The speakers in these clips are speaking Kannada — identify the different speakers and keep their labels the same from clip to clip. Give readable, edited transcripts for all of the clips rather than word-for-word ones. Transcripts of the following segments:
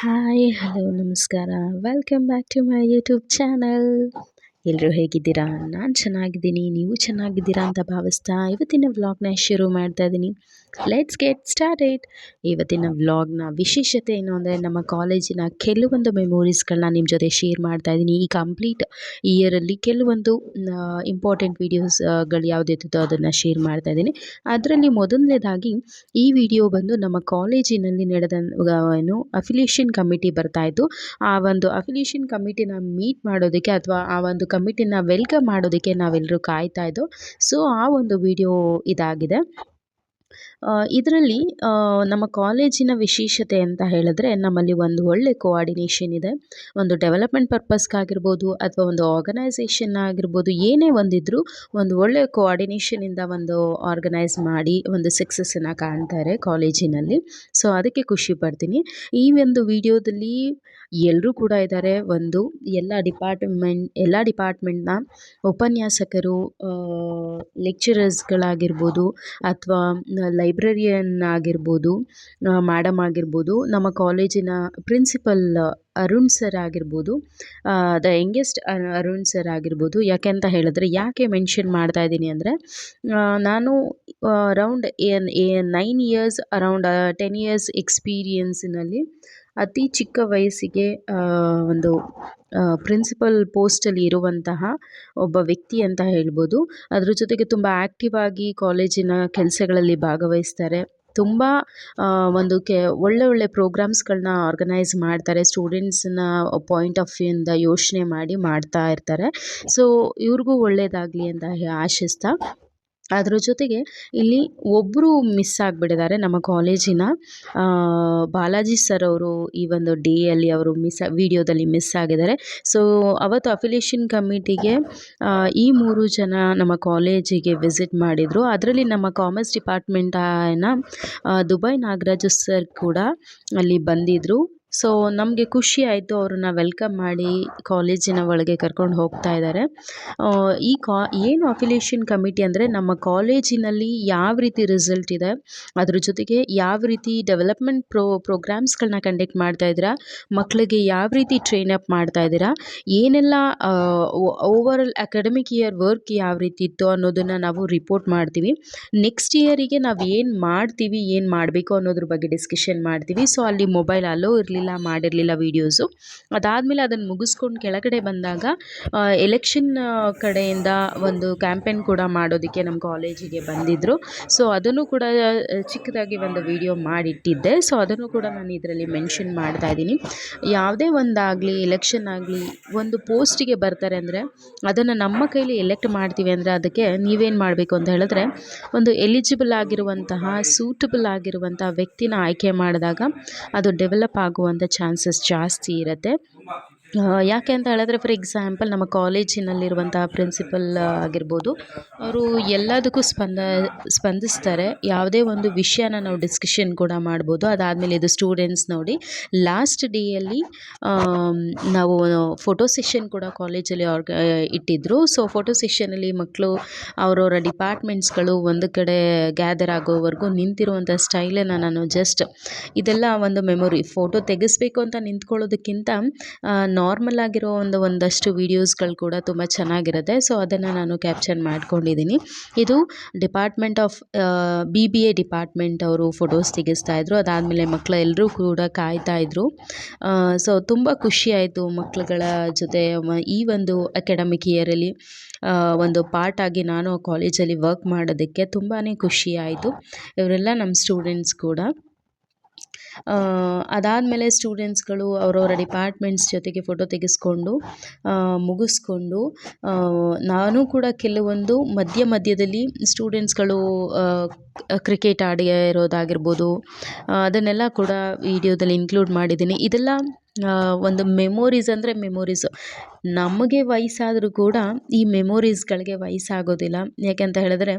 Speaker 1: ಹಾಯ್ ಹಲೋ ನಮಸ್ಕಾರ welcome back to my YouTube channel. ಎಲ್ಲರೂ ಹೇಗಿದ್ದೀರಾ? ನಾನು ಚೆನ್ನಾಗಿದ್ದೀನಿ, ನೀವು ಚೆನ್ನಾಗಿದ್ದೀರಾ ಅಂತ ಭಾವಿಸ್ತಾ ಇವತ್ತಿನ ವ್ಲಾಗ್ನ ಶುರು ಮಾಡ್ತಾ ಇದ್ದೀನಿ. Let's get started. ಇವತ್ತಿನ ವ್ಲಾಗ್ನ ವಿಶೇಷತೆ ಏನು ಅಂದರೆ ನಮ್ಮ ಕಾಲೇಜಿನ ಕೆಲವೊಂದು ಮೆಮೊರೀಸ್ಗಳನ್ನ ನಿಮ್ಮ ಜೊತೆ ಶೇರ್ ಮಾಡ್ತಾ ಇದ್ದೀನಿ. ಈ ಕಂಪ್ಲೀಟ್ ಇಯರಲ್ಲಿ ಕೆಲವೊಂದು ಇಂಪಾರ್ಟೆಂಟ್ ವೀಡಿಯೋಸ್ಗಳು ಯಾವುದಿತ್ತು ಅದನ್ನು ಶೇರ್ ಮಾಡ್ತಾ ಇದ್ದೀನಿ. ಅದರಲ್ಲಿ ಮೊದಲನೇದಾಗಿ ಈ ವಿಡಿಯೋ ಬಂದು ನಮ್ಮ ಕಾಲೇಜಿನಲ್ಲಿ ನಡೆದ ಏನು ಅಫಿಲಿಯೇಷನ್ ಕಮಿಟಿ ಬರ್ತಾಯಿತ್ತು. ಆ ಒಂದು ಅಫಿಲಿಯೇಷನ್ ಕಮಿಟಿನ ಮೀಟ್ ಮಾಡೋದಕ್ಕೆ ಅಥವಾ ಆ ಒಂದು ಕಮಿಟಿನ ವೆಲ್ಕಮ್ ಮಾಡೋದಕ್ಕೆ ನಾವೆಲ್ಲರೂ ಕಾಯ್ತಾ ಇದ್ದೋ. ಸೊ ಆ ಒಂದು ವಿಡಿಯೋ ಇದಾಗಿದೆ. ಇದರಲ್ಲಿ ನಮ್ಮ ಕಾಲೇಜಿನ ವಿಶೇಷತೆ ಅಂತ ಹೇಳಿದ್ರೆ ನಮ್ಮಲ್ಲಿ ಒಂದು ಒಳ್ಳೆ ಕೋಆರ್ಡಿನೇಷನ್ ಇದೆ. ಒಂದು ಡೆವಲಪ್ಮೆಂಟ್ ಪರ್ಪಸ್ಗಾಗಿರ್ಬೋದು ಅಥವಾ ಒಂದು ಆರ್ಗನೈಸೇಷನ್ ಆಗಿರ್ಬೋದು, ಏನೇ ಒಂದಿದ್ರೂ ಒಂದು ಒಳ್ಳೆ ಕೋಆರ್ಡಿನೇಷನಿಂದ ಒಂದು ಆರ್ಗನೈಸ್ ಮಾಡಿ ಒಂದು ಸಕ್ಸಸ್ಸನ್ನು ಕಾಣ್ತಾರೆ ಕಾಲೇಜಿನಲ್ಲಿ. ಸೊ ಅದಕ್ಕೆ ಖುಷಿ ಪಡ್ತೀನಿ. ಈ ಒಂದು ವಿಡಿಯೋದಲ್ಲಿ ಎಲ್ಲರೂ ಕೂಡ ಇದ್ದಾರೆ. ಒಂದು ಎಲ್ಲ ಡಿಪಾರ್ಟ್ಮೆಂಟ್ನ ಉಪನ್ಯಾಸಕರು, ಲೆಕ್ಚರರ್ಸ್ಗಳಾಗಿರ್ಬೋದು ಅಥವಾ ಲೈಬ್ರರಿಯನ್ ಆಗಿರ್ಬೋದು, ಮೇಡಮ್ ಆಗಿರ್ಬೋದು, ನಮ್ಮ ಕಾಲೇಜಿನ ಪ್ರಿನ್ಸಿಪಲ್ ಅರುಣ್ ಸರ್ ಆಗಿರ್ಬೋದು, ದ ಯಂಗೆಸ್ಟ್ ಅರುಣ್ ಸರ್ ಆಗಿರ್ಬೋದು. ಯಾಕೆ ಹೇಳಿದ್ರೆ ಯಾಕೆ ಮೆನ್ಷನ್ ಮಾಡ್ತಾ ಇದ್ದೀನಿ ಅಂದರೆ ನಾನು ಅರೌಂಡ್ 9 ಇಯರ್ಸ್ ಅರೌಂಡ್ 10 ಇಯರ್ಸ್ ಎಕ್ಸ್ಪೀರಿಯನ್ಸಿನಲ್ಲಿ ಅತಿ ಚಿಕ್ಕ ವಯಸ್ಸಿಗೆ ಒಂದು ಪ್ರಿನ್ಸಿಪಲ್ ಪೋಸ್ಟಲ್ಲಿ ಇರುವಂತಹ ಒಬ್ಬ ವ್ಯಕ್ತಿ ಅಂತ ಹೇಳ್ಬೋದು. ಅದ್ರ ಜೊತೆಗೆ ತುಂಬ ಆ್ಯಕ್ಟಿವ್ ಆಗಿ ಕಾಲೇಜಿನ ಕೆಲಸಗಳಲ್ಲಿ ಭಾಗವಹಿಸ್ತಾರೆ. ತುಂಬ ಒಂದು ಒಳ್ಳೆ ಪ್ರೋಗ್ರಾಮ್ಸ್ಗಳನ್ನ ಆರ್ಗನೈಸ್ ಮಾಡ್ತಾರೆ. ಸ್ಟೂಡೆಂಟ್ಸ್ನ ಪಾಯಿಂಟ್ ಆಫ್ ವ್ಯೂಯಿಂದ ಯೋಚನೆ ಮಾಡಿ ಮಾಡ್ತಾ ಇರ್ತಾರೆ. ಸೊ ಇವ್ರಿಗೂ ಒಳ್ಳೆಯದಾಗಲಿ ಅಂತ ಆಶಿಸ್ತಾ, ಅದ್ರ ಜೊತೆಗೆ ಇಲ್ಲಿ ಒಬ್ಬರು ಮಿಸ್ ಆಗಿಬಿಟ್ಟಿದ್ದಾರೆ. ನಮ್ಮ ಕಾಲೇಜಿನ ಬಾಲಾಜಿ ಸರ್ ಅವರು ಈ ಒಂದು ಡೇಯಲ್ಲಿ ಅವರು ವಿಡಿಯೋದಲ್ಲಿ ಮಿಸ್ ಆಗಿದ್ದಾರೆ. ಸೊ ಅವತ್ತು ಅಫಿಲಿಯೇಷನ್ ಕಮಿಟಿಗೆ ಈ 3 ಜನ ನಮ್ಮ ಕಾಲೇಜಿಗೆ ವಿಸಿಟ್ ಮಾಡಿದರು. ಅದರಲ್ಲಿ ನಮ್ಮ ಕಾಮರ್ಸ್ ಡಿಪಾರ್ಟ್ಮೆಂಟಿನ ದುಬೈ ನಾಗರಾಜು ಸರ್ ಕೂಡ ಅಲ್ಲಿ ಬಂದಿದ್ದರು. ಸೊ ನಮಗೆ ಖುಷಿ ಆಯಿತು, ಅವ್ರನ್ನ ವೆಲ್ಕಮ್ ಮಾಡಿ ಕಾಲೇಜಿನ ಒಳಗೆ ಕರ್ಕೊಂಡು ಹೋಗ್ತಾ ಇದ್ದಾರೆ. ಏನು ಅಫಿಲಿಯೇಷನ್ ಕಮಿಟಿ ಅಂದರೆ ನಮ್ಮ ಕಾಲೇಜಿನಲ್ಲಿ ಯಾವ ರೀತಿ ರಿಸಲ್ಟ್ ಇದೆ, ಅದ್ರ ಜೊತೆಗೆ ಯಾವ ರೀತಿ ಡೆವಲಪ್ಮೆಂಟ್ ಪ್ರೋಗ್ರಾಮ್ಸ್ಗಳನ್ನ ಕಂಡಕ್ಟ್ ಮಾಡ್ತಾ ಇದ್ದೀರಾ, ಮಕ್ಕಳಿಗೆ ಯಾವ ರೀತಿ ಟ್ರೈನ್ ಅಪ್ ಮಾಡ್ತಾ ಇದ್ದೀರಾ, ಏನೆಲ್ಲ ಓವರಾಲ್ ಅಕಾಡೆಮಿಕ್ ಇಯರ್ ವರ್ಕ್ ಯಾವ ರೀತಿ ಇತ್ತು ಅನ್ನೋದನ್ನು ನಾವು ರಿಪೋರ್ಟ್ ಮಾಡ್ತೀವಿ. ನೆಕ್ಸ್ಟ್ ಇಯರಿಗೆ ನಾವು ಏನು ಮಾಡ್ತೀವಿ, ಏನು ಮಾಡಬೇಕು ಅನ್ನೋದ್ರ ಬಗ್ಗೆ ಡಿಸ್ಕಷನ್ ಮಾಡ್ತೀವಿ. ಸೊ ಅಲ್ಲಿ ಮೊಬೈಲ್ ಅಲೋ ಮಾಡಿರಲಿಲ್ಲ ವೀಡಿಯೋಸು. ಅದಾದಮೇಲೆ ಅದನ್ನು ಮುಗಿಸ್ಕೊಂಡು ಕೆಳಗಡೆ ಬಂದಾಗ ಎಲೆಕ್ಷನ್ ಕಡೆಯಿಂದ ಒಂದು ಕ್ಯಾಂಪೇನ್ ಕೂಡ ಮಾಡೋದಕ್ಕೆ ನಮ್ಮ ಕಾಲೇಜಿಗೆ ಬಂದಿದ್ದರು. ಸೊ ಅದನ್ನು ಕೂಡ ಚಿಕ್ಕದಾಗಿ ಒಂದು ವಿಡಿಯೋ ಮಾಡಿಟ್ಟಿದ್ದೆ. ಸೊ ಅದನ್ನು ಕೂಡ ನಾನು ಇದರಲ್ಲಿ ಮೆನ್ಷನ್ ಮಾಡ್ತಾ ಇದ್ದೀನಿ. ಯಾವುದೇ ಒಂದಾಗಲಿ, ಎಲೆಕ್ಷನ್ ಆಗಲಿ, ಒಂದು ಪೋಸ್ಟಿಗೆ ಬರ್ತಾರೆ ಅಂದರೆ ಅದನ್ನು ನಮ್ಮ ಕೈಲಿ ಎಲೆಕ್ಟ್ ಮಾಡ್ತೀವಿ ಅಂದರೆ ಅದಕ್ಕೆ ನೀವೇನು ಮಾಡಬೇಕು ಅಂತ ಹೇಳಿದ್ರೆ ಒಂದು ಎಲಿಜಿಬಲ್ ಆಗಿರುವಂತಹ, ಸೂಟಬಲ್ ಆಗಿರುವಂತಹ ವ್ಯಕ್ತಿನ ಆಯ್ಕೆ ಮಾಡಿದಾಗ ಅದು ಡೆವಲಪ್ ಆಗುವಂಥ ಚಾನ್ಸಸ್ ಜಾಸ್ತಿ ಇರುತ್ತೆ. ಯಾಕೆ ಅಂತ ಹೇಳಿದ್ರೆ ಫಾರ್ ಎಕ್ಸಾಂಪಲ್ ನಮ್ಮ ಕಾಲೇಜಿನಲ್ಲಿರುವಂತಹ ಪ್ರಿನ್ಸಿಪಲ್ ಆಗಿರ್ಬೋದು, ಅವರು ಎಲ್ಲದಕ್ಕೂ ಸ್ಪಂದಿಸ್ತಾರೆ. ಯಾವುದೇ ಒಂದು ವಿಷಯನ ನಾವು ಡಿಸ್ಕಷನ್ ಕೂಡ ಮಾಡ್ಬೋದು. ಅದಾದಮೇಲೆ ಇದು ಸ್ಟೂಡೆಂಟ್ಸ್ ನೋಡಿ ಲಾಸ್ಟ್ ಡೇಯಲ್ಲಿ ನಾವು ಫೋಟೋ ಸೆಷನ್ ಕೂಡ ಕಾಲೇಜಲ್ಲಿ ಇಟ್ಟಿದ್ದರು. ಸೊ ಫೋಟೋ ಸೆಷನಲ್ಲಿ ಮಕ್ಕಳು ಅವರವರ ಡಿಪಾರ್ಟ್ಮೆಂಟ್ಸ್ಗಳು ಒಂದು ಕಡೆ ಗ್ಯಾದರ್ ಆಗೋವರೆಗೂ ನಿಂತಿರುವಂಥ ಸ್ಟೈಲನ್ನು ನಾನು ಜಸ್ಟ್ ಇದೆಲ್ಲ ಒಂದು ಮೆಮೊರಿ. ಫೋಟೋ ತೆಗೆಸಬೇಕು ಅಂತ ನಿಂತ್ಕೊಳ್ಳೋದಕ್ಕಿಂತ ನಾರ್ಮಲ್ ಆಗಿರೋ ಒಂದಷ್ಟು ವೀಡಿಯೋಸ್ಗಳು ಕೂಡ ತುಂಬ ಚೆನ್ನಾಗಿರುತ್ತೆ. ಸೊ ಅದನ್ನು ನಾನು ಕ್ಯಾಪ್ಚರ್ ಮಾಡ್ಕೊಂಡಿದ್ದೀನಿ. ಇದು ಡಿಪಾರ್ಟ್ಮೆಂಟ್ ಆಫ್ BBA ಡಿಪಾರ್ಟ್ಮೆಂಟ್ ಅವರು ಫೋಟೋಸ್ ತೆಗೆಸ್ತಾಯಿದ್ರು. ಅದಾದಮೇಲೆ ಮಕ್ಕಳು ಎಲ್ಲರೂ ಕೂಡ ಕಾಯ್ತಾಯಿದ್ರು. ಸೊ ತುಂಬ ಖುಷಿಯಾಯಿತು ಮಕ್ಕಳುಗಳ ಜೊತೆ ಈ ಒಂದು ಅಕಾಡೆಮಿಕ್ ಇಯರಲ್ಲಿ ಒಂದು ಪಾರ್ಟ್ ಆಗಿ ನಾನು ಕಾಲೇಜಲ್ಲಿ ವರ್ಕ್ ಮಾಡೋದಕ್ಕೆ ತುಂಬಾ ಖುಷಿ ಆಯಿತು. ಇವರೆಲ್ಲ ನಮ್ಮ ಸ್ಟೂಡೆಂಟ್ಸ್ ಕೂಡ. ಅದಾದಮೇಲೆ ಸ್ಟೂಡೆಂಟ್ಸ್ಗಳು ಅವರವರ ಡಿಪಾರ್ಟ್ಮೆಂಟ್ಸ್ ಜೊತೆಗೆ ಫೋಟೋ ತೆಗೆಸ್ಕೊಂಡು ಮುಗಿಸ್ಕೊಂಡು, ನಾನು ಕೂಡ ಕೆಲವೊಂದು ಮಧ್ಯದಲ್ಲಿ ಸ್ಟೂಡೆಂಟ್ಸ್ಗಳು ಕ್ರಿಕೆಟ್ ಆಡಿ ಇರೋದಾಗಿರ್ಬೋದು, ಅದನ್ನೆಲ್ಲ ಕೂಡ ವಿಡಿಯೋದಲ್ಲಿ ಇನ್ಕ್ಲೂಡ್ ಮಾಡಿದ್ದೀನಿ. ಇದೆಲ್ಲ ಒಂದು ಮೆಮೊರೀಸ್ ಅಂದರೆ ಮೆಮೊರೀಸು. ನಮಗೆ ವಯಸ್ಸಾದರೂ ಕೂಡ ಈ ಮೆಮೊರೀಸ್ಗಳಿಗೆ ವಯಸ್ಸಾಗೋದಿಲ್ಲ. ಯಾಕೆಂತ ಹೇಳಿದ್ರೆ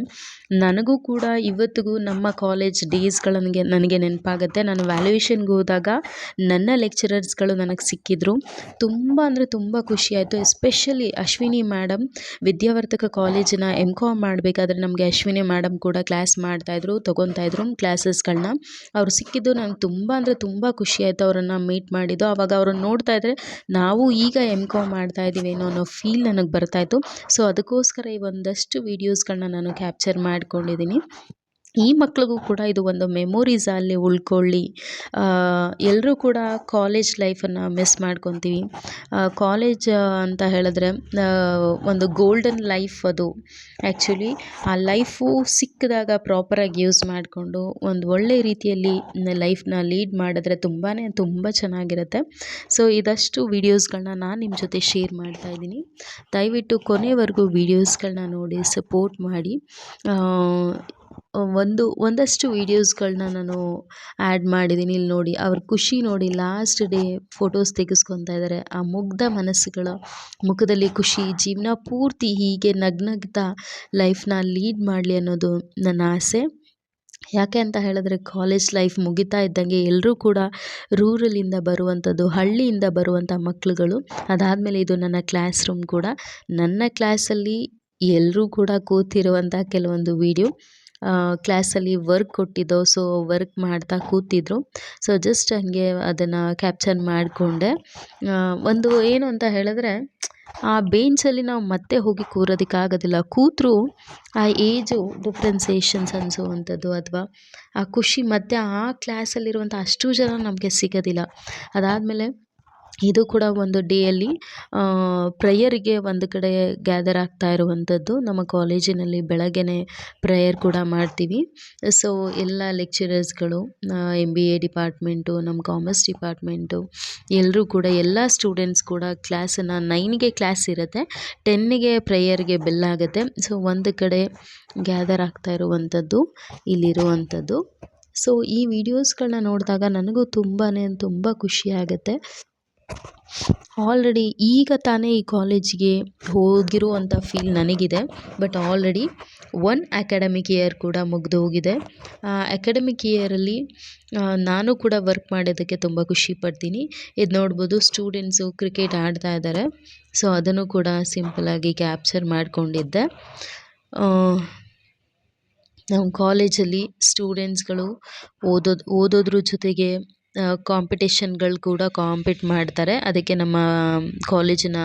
Speaker 1: ನನಗೂ ಕೂಡ ಇವತ್ತಿಗೂ ನಮ್ಮ ಕಾಲೇಜ್ ಡೇಸ್ಗಳು ನನಗೆ ನೆನಪಾಗುತ್ತೆ. ನಾನು ವ್ಯಾಲ್ಯೂಯೇಷನ್ಗೆ ಹೋದಾಗ ನನ್ನ ಲೆಕ್ಚರರ್ಸ್ಗಳು ನನಗೆ ಸಿಕ್ಕಿದ್ರು. ತುಂಬ ಅಂದರೆ ತುಂಬ ಖುಷಿಯಾಯಿತು. ಎಸ್ಪೆಷಲಿ ಅಶ್ವಿನಿ ಮೇಡಮ್, ವಿದ್ಯಾವರ್ಧಕ ಕಾಲೇಜಿನ ಎಮ್.ಕಾಮ್ ಮಾಡಬೇಕಾದ್ರೆ ನಮಗೆ ಅಶ್ವಿನಿ ಮೇಡಮ್ ಕೂಡ ಕ್ಲಾಸ್ ಮಾಡ್ತಾಯಿದ್ರು, ತೊಗೊತಾಯಿದ್ರು ಕ್ಲಾಸಸ್ಗಳನ್ನ. ಅವ್ರು ಸಿಕ್ಕಿದ್ದು ನಂಗೆ ತುಂಬ ಅಂದರೆ ತುಂಬ ಖುಷಿಯಾಯಿತು ಅವರನ್ನು ಮೀಟ್ ಮಾಡಿದ್ದು. ಆವಾಗ ಅವ್ರನ್ನ ನೋಡ್ತಾ ಇದ್ದರೆ ನಾವು ಈಗ ಎಮ್.ಕಾಮ್ ಮಾಡ್ತಾ ಇದ್ದೀವೇನೋ ಅನ್ನೋ ಫೀಲ್ ನನಗೆ ಬರ್ತಾಯಿತ್ತು. ಸೊ ಅದಕ್ಕೋಸ್ಕರ ಈ ಒಂದಷ್ಟು ವೀಡಿಯೋಸ್ಗಳನ್ನ ನಾನು ಕ್ಯಾಪ್ಚರ್ ಮಾಡ್ಕೊಂಡಿದ್ದೀನಿ. ಈ ಮಕ್ಳಿಗೂ ಕೂಡ ಇದು ಒಂದು ಮೆಮೊರೀಸ್ ಅಲ್ಲಿ ಉಳ್ಕೊಳ್ಳಿ. ಎಲ್ಲರೂ ಕೂಡ ಕಾಲೇಜ್ ಲೈಫನ್ನು ಮಿಸ್ ಮಾಡ್ಕೊತೀವಿ. ಕಾಲೇಜ್ ಅಂತ ಹೇಳಿದ್ರೆ ಒಂದು ಗೋಲ್ಡನ್ ಲೈಫ್ ಅದು. ಆ್ಯಕ್ಚುಲಿ ಆ ಲೈಫು ಸಿಕ್ಕಿದಾಗ ಪ್ರಾಪರಾಗಿ ಯೂಸ್ ಮಾಡಿಕೊಂಡು ಒಂದು ಒಳ್ಳೆ ರೀತಿಯಲ್ಲಿ ಲೈಫ್ನ ಲೀಡ್ ಮಾಡಿದ್ರೆ ತುಂಬ ಚೆನ್ನಾಗಿರುತ್ತೆ. ಸೊ ಇದಷ್ಟು ವೀಡಿಯೋಸ್ಗಳನ್ನ ನಾನು ನಿಮ್ಮ ಜೊತೆ ಶೇರ್ ಮಾಡ್ತಾಯಿದ್ದೀನಿ. ದಯವಿಟ್ಟು ಕೊನೆವರೆಗೂ ವೀಡಿಯೋಸ್ಗಳನ್ನ ನೋಡಿ ಸಪೋರ್ಟ್ ಮಾಡಿ. ಒಂದಷ್ಟು ವೀಡಿಯೋಸ್ಗಳನ್ನ ನಾನು ಆ್ಯಡ್ ಮಾಡಿದ್ದೀನಿ. ಇಲ್ಲಿ ನೋಡಿ, ಅವ್ರ ಖುಷಿ ನೋಡಿ, ಲಾಸ್ಟ್ ಡೇ ಫೋಟೋಸ್ ತೆಗೆಸ್ಕೊತಾ ಇದ್ದಾರೆ. ಆ ಮುಗ್ಧ ಮನಸ್ಸುಗಳ ಮುಖದಲ್ಲಿ ಖುಷಿ, ಜೀವನ ಪೂರ್ತಿ ಹೀಗೆ ನಗ್ನಗ್ತಾ ಲೈಫ್ನ ಲೀಡ್ ಮಾಡಲಿ ಅನ್ನೋದು ನನ್ನ ಆಸೆ. ಯಾಕೆ ಅಂತ ಹೇಳಿದ್ರೆ ಕಾಲೇಜ್ ಲೈಫ್ ಮುಗಿತಾ ಇದ್ದಂಗೆ ಎಲ್ಲರೂ ಕೂಡ ರೂರಲಿಂದ ಬರುವಂಥದ್ದು, ಹಳ್ಳಿಯಿಂದ ಬರುವಂಥ ಮಕ್ಕಳುಗಳು. ಅದಾದಮೇಲೆ ಇದು ನನ್ನ ಕ್ಲಾಸ್ ರೂಮ್ ಕೂಡ. ನನ್ನ ಕ್ಲಾಸಲ್ಲಿ ಎಲ್ಲರೂ ಕೂಡ ಕೂತಿರುವಂಥ ಕೆಲವೊಂದು ವೀಡಿಯೋ. ಕ್ಲಾಸಲ್ಲಿ ವರ್ಕ್ ಕೊಟ್ಟಿದ್ದೋ, ಸೊ ವರ್ಕ್ ಮಾಡ್ತಾ ಕೂತಿದ್ರು. ಸೊ ಜಸ್ಟ್ ಹಂಗೆ ಅದನ್ನು ಕ್ಯಾಪ್ಚರ್ ಮಾಡಿಕೊಂಡೆ. ಒಂದು ಏನು ಅಂತ ಹೇಳಿದ್ರೆ, ಆ ಬೆಂಚಲ್ಲಿ ನಾವು ಮತ್ತೆ ಹೋಗಿ ಕೂರೋದಕ್ಕಾಗೋದಿಲ್ಲ. ಕೂತರೂ ಆ ಏಜು ಡಿಫ್ರೆನ್ಸೇಷನ್ಸ್ ಅನಿಸುವಂಥದ್ದು ಅಥವಾ ಆ ಖುಷಿ ಮತ್ತೆ ಆ ಕ್ಲಾಸಲ್ಲಿರುವಂಥ ಅಷ್ಟು ಜನ ನಮಗೆ ಸಿಗೋದಿಲ್ಲ. ಅದಾದಮೇಲೆ ಇದು ಕೂಡ ಒಂದು ಡೇಯಲ್ಲಿ ಪ್ರೇಯರಿಗೆ ಒಂದು ಕಡೆ ಗ್ಯಾದರ್ ಆಗ್ತಾ ಇರುವಂಥದ್ದು. ನಮ್ಮ ಕಾಲೇಜಿನಲ್ಲಿ ಬೆಳಗ್ಗೆನೇ ಪ್ರೇಯರ್ ಕೂಡ ಮಾಡ್ತೀವಿ. ಸೊ ಎಲ್ಲ ಲೆಕ್ಚರರ್ಸ್ಗಳು, MBA ಡಿಪಾರ್ಟ್ಮೆಂಟು, ನಮ್ಮ ಕಾಮರ್ಸ್ ಡಿಪಾರ್ಟ್ಮೆಂಟು ಎಲ್ಲರೂ ಕೂಡ, ಎಲ್ಲ ಸ್ಟೂಡೆಂಟ್ಸ್ ಕೂಡ ಕ್ಲಾಸನ್ನು 9ಗೆ ಕ್ಲಾಸ್ ಇರುತ್ತೆ, 10ಗೆ ಪ್ರೇಯರ್ಗೆ ಬೆಲ್ ಆಗುತ್ತೆ. ಸೊ ಒಂದು ಕಡೆ ಗ್ಯಾದರ್ ಆಗ್ತಾ ಇರುವಂಥದ್ದು ಇಲ್ಲಿರುವಂಥದ್ದು. ಸೊ ಈ ವಿಡಿಯೋಸ್ಗಳನ್ನ ನೋಡಿದಾಗ ನನಗೂ ತುಂಬ ಖುಷಿಯಾಗುತ್ತೆ. ಆಲ್ರೆಡಿ ಈಗ ತಾನೇ ಈ ಕಾಲೇಜಿಗೆ ಹೋಗಿರುವಂಥ ಫೀಲ್ ನನಗಿದೆ. ಬಟ್ ಆಲ್ರೆಡಿ 1 ಅಕಾಡೆಮಿಕ್ ಇಯರ್ ಕೂಡ ಮುಗಿದು ಹೋಗಿದೆ. ಆ ಅಕಾಡೆಮಿಕ್ ಇಯರಲ್ಲಿ ನಾನು ಕೂಡ ವರ್ಕ್ ಮಾಡೋದಕ್ಕೆ ತುಂಬ ಖುಷಿ ಪಡ್ತೀನಿ. ಇದು ನೋಡ್ಬೋದು, ಸ್ಟೂಡೆಂಟ್ಸು ಕ್ರಿಕೆಟ್ ಆಡ್ತಾ ಇದ್ದಾರೆ. ಸೊ ಅದನ್ನು ಕೂಡ ಸಿಂಪಲಾಗಿ ಕ್ಯಾಪ್ಚರ್ ಮಾಡಿಕೊಂಡಿದ್ದೆ. ನಮ್ಮ ಕಾಲೇಜಲ್ಲಿ ಸ್ಟೂಡೆಂಟ್ಸ್ಗಳು ಓದೋದ್ರ ಜೊತೆಗೆ ಕಾಂಪಿಟೇಷನ್ಗಳು ಕೂಡ ಕಾಂಪೀಟ್ ಮಾಡ್ತಾರೆ. ಅದಕ್ಕೆ ನಮ್ಮ ಕಾಲೇಜಿನ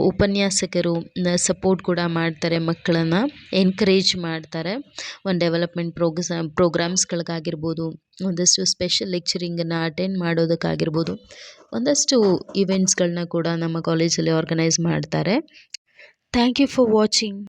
Speaker 1: ಉಪನ್ಯಾಸಕರು ಸಪೋರ್ಟ್ ಕೂಡ ಮಾಡ್ತಾರೆ, ಮಕ್ಕಳನ್ನು ಎನ್ಕರೇಜ್ ಮಾಡ್ತಾರೆ. ಒಂದು ಡೆವಲಪ್ಮೆಂಟ್ ಪ್ರೋಗ್ರಾಮ್ಸ್ಗಳಿಗಾಗಿರ್ಬೋದು, ಒಂದಷ್ಟು ಸ್ಪೆಷಲ್ ಲೆಕ್ಚರಿಂಗನ್ನು ಅಟೆಂಡ್ ಮಾಡೋದಕ್ಕಾಗಿರ್ಬೋದು, ಒಂದಷ್ಟು ಇವೆಂಟ್ಸ್ಗಳನ್ನ ಕೂಡ ನಮ್ಮ ಕಾಲೇಜಲ್ಲಿ ಆರ್ಗನೈಸ್ ಮಾಡ್ತಾರೆ. Thank you for watching.